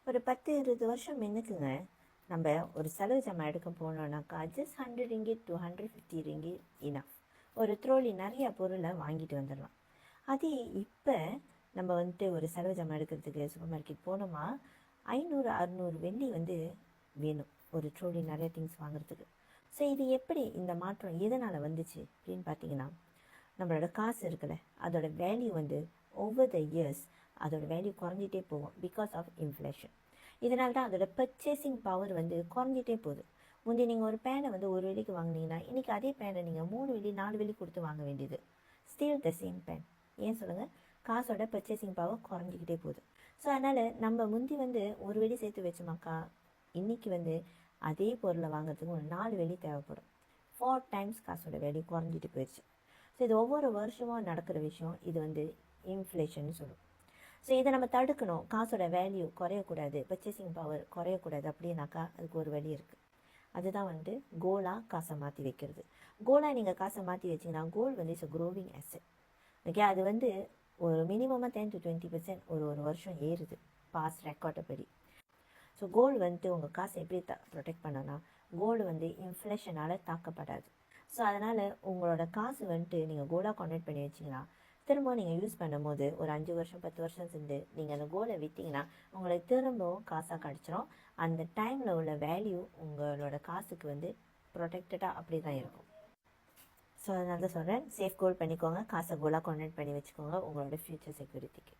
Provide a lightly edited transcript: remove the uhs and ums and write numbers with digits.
ஒரு 10-20 வருஷம் முன்னுக்குங்க நம்ம ஒரு செலவு ஜாமான் எடுக்க போனோம்னாக்கா just 100 ringgit to 150 ringgit enough. ஒரு ட்ரோலி நிறைய பொருளை வாங்கிட்டு வந்துடலாம். அதே இப்போ நம்ம வந்துட்டு ஒரு செலவு ஜாமான் எடுக்கிறதுக்கு சூப்பர் மார்க்கெட் போனோமா 500-600 வெள்ளி வேணும் ஒரு ட்ரோலி நிறைய திங்ஸ் வாங்குறதுக்கு. ஸோ இது எப்படி இந்த மாற்றம் எதனால் வந்துச்சு அப்படின்னு பார்த்தீங்கன்னா, நம்மளோட காசு இருக்குல்ல அதோட வேல்யூ ஓவர் த இயர்ஸ் அதோட வேல்யூ குறைஞ்சிட்டே போகும் பிகாஸ் ஆஃப் இன்ஃப்ளேஷன். இதனால தான் அதோட பர்ச்சேசிங் பவர் குறைஞ்சிட்டே போகுது. முந்தைய நீங்கள் ஒரு பேனை 1 வெள்ளிக்கு வாங்கினீங்கன்னா இன்றைக்கி அதே பேனை நீங்கள் 3 வெள்ளி 4 வெள்ளி கொடுத்து வாங்க வேண்டியது. Still the same pain. ஏன் சொல்லுங்கள்? காசோட பர்ச்சேசிங் பவர் குறைஞ்சிக்கிட்டே போகுது. ஸோ அதனால் நம்ம முந்தி 1 வெள்ளி சேர்த்து வச்சோமாக்கா இன்றைக்கி அதே பொருளை வாங்குறதுக்கு ஒரு 4 வெள்ளி தேவைப்படும். 4 times காசோட வேல்யூ குறைஞ்சிட்டு போயிடுச்சு. ஸோ இது ஒவ்வொரு வருஷமும் நடக்கிற விஷயம். இது இன்ஃப்ளேஷன் சொல்லும். ஸோ இதை நம்ம தடுக்கணும். காசோட வேல்யூ குறையக்கூடாது, பர்ச்சேசிங் பவர் குறையக்கூடாது அப்படின்னாக்கா அதுக்கு ஒரு வழி இருக்குது. அதுதான் கோலாக காசை மாற்றி வைக்கிறது. கோலாக நீங்கள் காசை மாற்றி வச்சிங்கன்னா gold is a growing asset. Okay, அது ஒரு மினிமமாக 10 to 20% ஒரு வருஷம் ஏறுது பாஸ்ட் ரெக்கார்டை படி. ஸோ கோல்டு உங்கள் காசை எப்படி ப்ரொடெக்ட் பண்ணனா, கோல்டு இன்ஃப்ளேஷனால் தாக்கப்படாது. ஸோ அதனால் உங்களோட காசு நீங்கள் கோல்டாக கன்வெர்ட் பண்ணி வச்சிங்கன்னா திரும்ப நீங்கள் யூஸ் பண்ணும்போது ஒரு 5 வருஷம் 10 வருஷம் சென்று நீங்கள் அந்த கோலை விற்றீங்கன்னா உங்களுக்கு திரும்பவும் காசாக கிடச்சிரும். அந்த டைமில் உள்ள வேல்யூ உங்களோட காசுக்கு ப்ரொடெக்டடாக அப்படி தான் இருக்கும். ஸோ அதனால தான் சொல்கிறேன், சேஃப் கோல்ட் பண்ணிக்கோங்க. காசை கோலாக கன்வெர்ட் பண்ணி வச்சுக்கோங்க உங்களோட ஃப்யூச்சர் செக்யூரிட்டிக்கு.